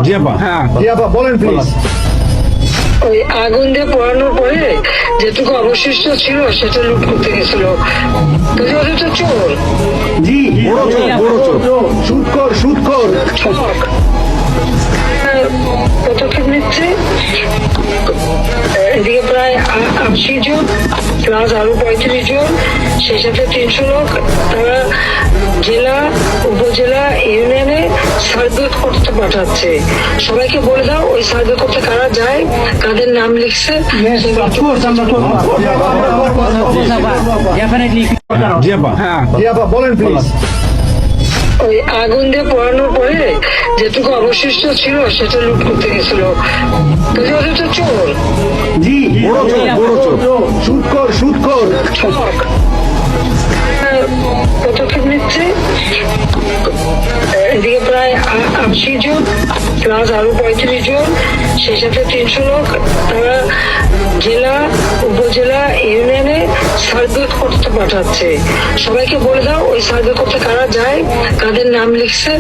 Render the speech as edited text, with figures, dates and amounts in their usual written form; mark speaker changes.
Speaker 1: জি আপা। জি আপা, বলেন প্লিজ।
Speaker 2: ওই আগুন দিয়ে পোড়ানোর পরে যেটুকু অবশিষ্ট ছিল সেটা লুট করতে গেছিল, কিন্তু ওদের তো চোর।
Speaker 1: জি, বড় চোর, সুদখোর।
Speaker 2: ঠক। পদক্ষেপ নিচ্ছে, এদিকে প্রায় 80 জন প্লাস আরো 35 জন, সেই সাথে 300 লোক। তারা জেলা, উপজেলা, ইউনিয়নে সার্ভে করতে পাঠাচ্ছে। সবাইকে বলে দাও ওই সার্ভে করতে কারা যায়, কাদের নাম লিখছে।
Speaker 1: জি আপা। জি আপা, বলেন প্লিজ।
Speaker 2: ওই আগুন দিয়ে পোড়ানোর পরে যেটুকু অবশিষ্ট ছিল সেটা লুট করতে গেছিল, কিন্তু ওদের তো চোর।
Speaker 1: জি, বড় চোর, সুদখোর।
Speaker 2: ঠক। পদক্ষেপ নিচ্ছে, এদিকে প্রায় 80 জন প্লাস আরো 35 জন, সেই সাথে 300 লোক। তারা জেলা, উপজেলা, ইউনিয়নে সার্ভে করতে পাঠাচ্ছে। সবাইকে বলে দাও ওই সার্ভে করতে কারা যায়, কাদের নাম লিখছে।